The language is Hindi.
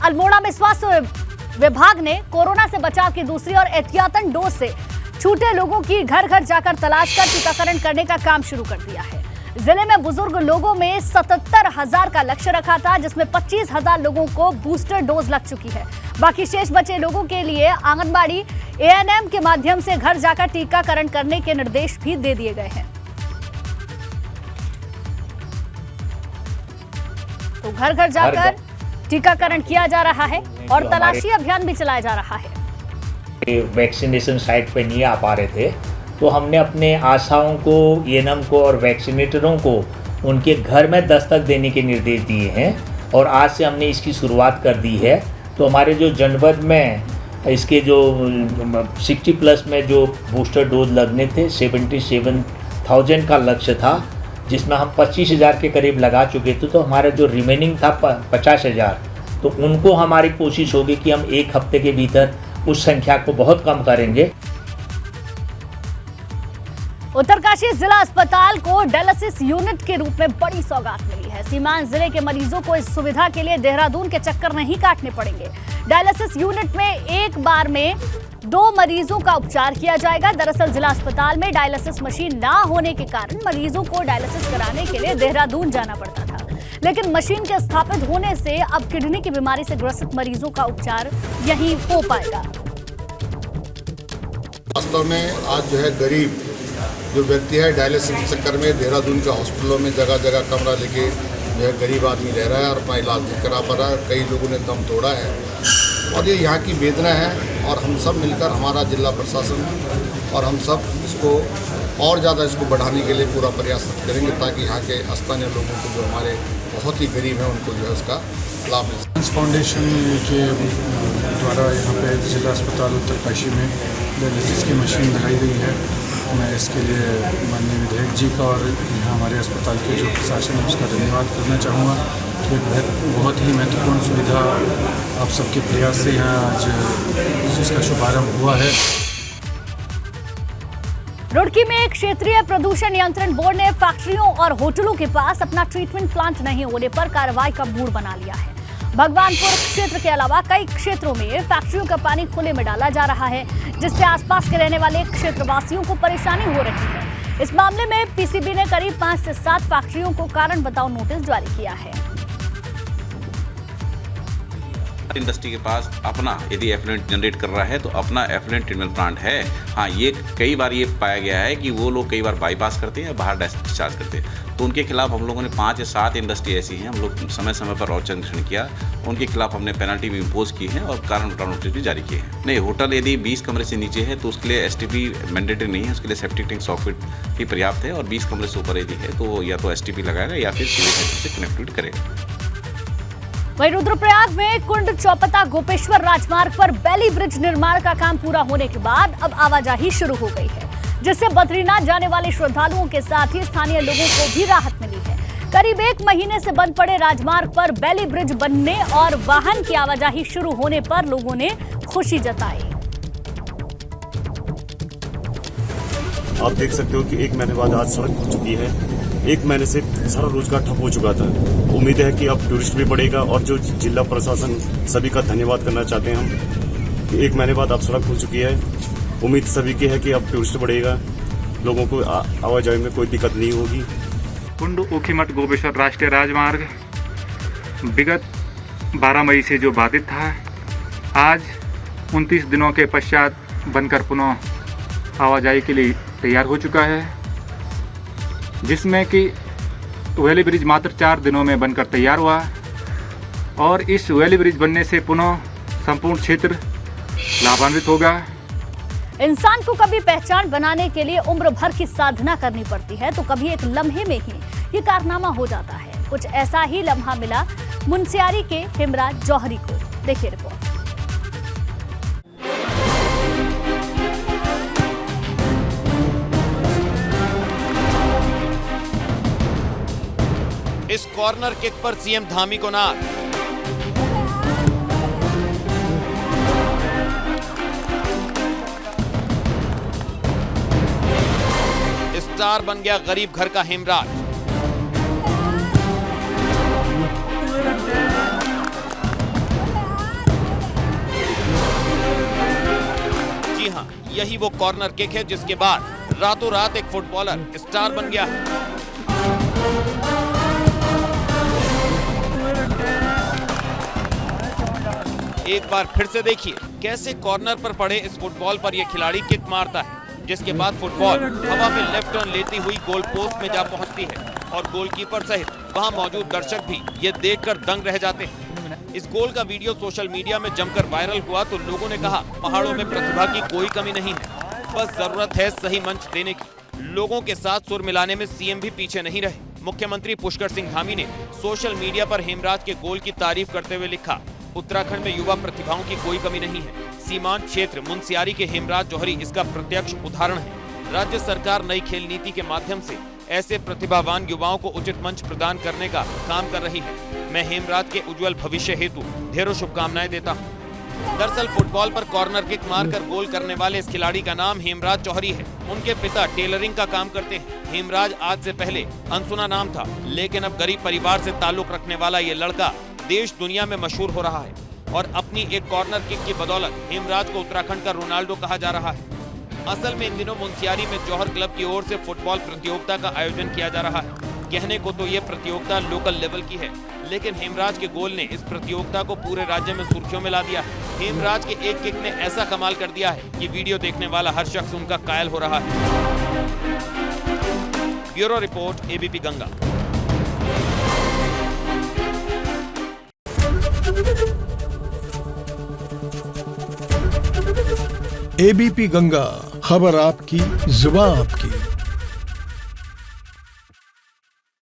अल्मोड़ा में स्वास्थ्य विभाग ने कोरोना से बचाव की दूसरी और एहतियातन डोज से छूटे लोगों की घर घर जाकर तलाश कर टीकाकरण करने का काम शुरू कर दिया है। जिले में बुजुर्ग लोगों में 77,000 का लक्ष्य रखा था, जिसमें 25,000 लोगों को बूस्टर डोज लग चुकी है। बाकी शेष बचे लोगों के लिए आंगनबाड़ी एएनएम के माध्यम से घर जाकर टीकाकरण करने के निर्देश भी दे दिए गए हैं। तो घर घर जाकर टीकाकरण किया जा रहा है और तलाशी अभियान भी चलाया जा रहा है। वैक्सीनेशन साइट पे नहीं आ पा रहे थे, तो हमने अपने आशाओं को, एएनएम को और वैक्सीनेटरों को उनके घर में दस्तक देने के निर्देश दिए हैं और आज से हमने इसकी शुरुआत कर दी है। तो हमारे जो जनपद में इसके जो 60+ में जो बूस्टर डोज लगने थे 77,000 का लक्ष्य था, जिसमें हम 25,000 के करीब लगा चुके थे। तो हमारा जो रिमेनिंग था 50,000, तो उनको हमारी कोशिश होगी कि हम एक हफ्ते के भीतर उस संख्या को बहुत कम करेंगे। उत्तरकाशी जिला अस्पताल को डायलिसिस यूनिट के रूप में बड़ी सौगात मिली है। सीमांत जिले के मरीजों को इस सुविधा के लिए देहरादून के चक्कर नहीं काटने पड़ेंगे। डायलिसिस यूनिट में एक बार में 2 मरीजों का उपचार किया जाएगा। दरअसल जिला अस्पताल में डायलिसिस मशीन ना होने के कारण मरीजों को डायलिसिस कराने के लिए देहरादून जाना पड़ता था, लेकिन मशीन के स्थापित होने से अब किडनी की बीमारी से ग्रसित मरीजों का उपचार यहीं हो पाएगा। वास्तव में आज जो है गरीब जो व्यक्ति है डायलिसिस के चक्कर में देहरादून के हॉस्पिटलों में जगह जगह कमरा लेके जो है गरीब आदमी रह रहा है और अपना इलाज नहीं करा पा रहा है। कई लोगों ने दम तोड़ा है और ये यहाँ की वेदना है और हम सब मिलकर, हमारा जिला प्रशासन और हम सब इसको और ज़्यादा इसको बढ़ाने के लिए पूरा प्रयास करेंगे ताकि यहाँ के स्थानीय लोगों को जो हमारे बहुत ही गरीब हैं उनको जो है उसका लाभ मिल सके। फाउंडेशन के द्वारा यहाँ पे जिला अस्पताल उत्तरकाशी में डायलिसिस की मशीन लगाई गई है। मैं इसके लिए माननीय विधायक जी का और यहाँ हमारे अस्पताल के जो प्रशासन है उसका धन्यवाद करना चाहूँगा कि बहुत ही महत्वपूर्ण सुविधा आप सबके प्रयास से यहाँ आज इसका शुभारंभ हुआ है। रुड़की में क्षेत्रीय प्रदूषण नियंत्रण बोर्ड ने फैक्ट्रियों और होटलों के पास अपना ट्रीटमेंट प्लांट नहीं होने पर कार्रवाई का मूड बना लिया है। भगवानपुर क्षेत्र के अलावा कई क्षेत्रों में फैक्ट्रियों का पानी खुले में डाला जा रहा है, जिससे आसपास के रहने वाले क्षेत्रवासियों को परेशानी हो रही है। इस मामले में पीसीबी ने करीब 5 से 7 फैक्ट्रियों को कारण बताओ नोटिस जारी किया है। इंडस्ट्री के पास अपना यदि एफ्लुएंट जनरेट कर रहा है तो अपना एफ्लुएंट ट्रीटमेंट प्लांट है। हाँ, ये कई बार ये पाया गया है कि वो लोग कई बार बाईपास करते हैं या बाहर डिस्चार्ज करते हैं, तो उनके खिलाफ हम लोगों ने 5 या 7 इंडस्ट्री ऐसी हैं, हम लोग समय समय पर औचक निरीक्षण किया, उनके खिलाफ हमने पेनल्टी भी इम्पोज की है और कारण बताओ नोटिस भी जारी किए हैं। नहीं, होटल यदि 20 कमरे से नीचे है तो उसके लिए एसटीपी मैंडेटरी नहीं है, उसके लिए सेप्टिक टैंक सॉकेट ही पर्याप्त है और 20 कमरे से ऊपर यदि है तो या तो एसटीपी लगाएगा या फिर सीधे से कनेक्टिविटी करेगा। वहीं रुद्रप्रयाग में कुंड चौपता गोपेश्वर राजमार्ग पर बेली ब्रिज निर्माण का काम पूरा होने के बाद अब आवाजाही शुरू हो गई है, जिससे बद्रीनाथ जाने वाले श्रद्धालुओं के साथ ही स्थानीय लोगों को भी राहत मिली है। करीब 1 महीने से बंद पड़े राजमार्ग पर बेली ब्रिज बनने और वाहन की आवाजाही शुरू होने पर लोगों ने खुशी जताई। आप देख सकते हो कि 1 महीने बाद आज सड़क खुल चुकी है। 1 महीने से सारा रोजगार ठप हो चुका था। उम्मीद है कि अब टूरिस्ट भी बढ़ेगा और जो जिला प्रशासन सभी का धन्यवाद करना चाहते हैं हम कि 1 महीने बाद अब सड़क खुल चुकी है। उम्मीद सभी की है कि अब टूरिस्ट बढ़ेगा, लोगों को आवाजाही में कोई दिक्कत नहीं होगी। कुंड ऊखीमठ गोपेश्वर राष्ट्रीय राजमार्ग विगत 12 मई से जो बाधित था, आज 29 दिनों के पश्चात बनकर पुनः आवाजाही के लिए तैयार हो चुका है, जिसमें कि वेली ब्रिज मात्र 4 दिनों में बनकर तैयार हुआ और इस वेली ब्रिज बनने से पुनः संपूर्ण क्षेत्र लाभान्वित होगा। इंसान को कभी पहचान बनाने के लिए उम्र भर की साधना करनी पड़ती है, तो कभी एक लम्हे में ही ये कारनामा हो जाता है। कुछ ऐसा ही लम्हा मिला मुनस्यारी के हेमराज जौहरी को। देखिए रिपोर्ट। इस कॉर्नर किक पर सीएम धामी को नाज। स्टार बन गया गरीब घर का हेमराज। यही वो कॉर्नर किक है जिसके बाद रातों रात एक फुटबॉलर स्टार बन गया है। एक बार फिर से देखिए कैसे कॉर्नर पर पड़े इस फुटबॉल पर यह खिलाड़ी किक मारता है, जिसके बाद फुटबॉल हवा में लेफ्ट टर्न लेती हुई गोल पोस्ट में जा पहुंचती है और गोलकीपर सहित वहां मौजूद दर्शक भी ये देखकर दंग रह जाते हैं। इस गोल का वीडियो सोशल मीडिया में जमकर वायरल हुआ तो लोगों ने कहा, पहाड़ों में प्रतिभा की कोई कमी नहीं है, बस जरूरत है सही मंच देने की। लोगों के साथ सुर मिलाने में सीएम भी पीछे नहीं रहे। मुख्यमंत्री पुष्कर सिंह धामी ने सोशल मीडिया पर हेमराज के गोल की तारीफ करते हुए लिखा, उत्तराखंड में युवा प्रतिभाओं की कोई कमी नहीं है। सीमांत क्षेत्र मुनस्यारी के हेमराज जौहरी इसका प्रत्यक्ष उदाहरण है। राज्य सरकार नई खेल नीति के माध्यम से ऐसे प्रतिभावान युवाओं को उचित मंच प्रदान करने का काम कर रही है। मैं हेमराज के उज्जवल भविष्य हेतु ढेरों शुभकामनाएं देता हूं। दरअसल फुटबॉल पर कॉर्नर किक मारकर गोल करने वाले इस खिलाड़ी का नाम हेमराज जौहरी है। उनके पिता टेलरिंग का काम करते हैं। हेमराज आज से पहले अनसुना नाम था, लेकिन अब गरीब परिवार से ताल्लुक रखने वाला ये लड़का देश दुनिया में मशहूर हो रहा है और अपनी एक कॉर्नर किक की बदौलत हेमराज को उत्तराखंड का रोनाल्डो कहा जा रहा है। असल में इन दिनों मुनस्यारी में जौहर क्लब की ओर से फुटबॉल प्रतियोगिता का आयोजन किया जा रहा है। कहने को तो ये प्रतियोगिता लोकल लेवल की है, लेकिन हेमराज के गोल ने इस प्रतियोगिता को पूरे राज्य में सुर्खियों में ला दिया है। हेमराज के एक किक ने ऐसा कमाल कर दिया है कि वीडियो देखने वाला हर शख्स उनका कायल हो रहा है। Bureau report, ABP Ganga. ABP Ganga, खबर आपकी, जुबान आपकी।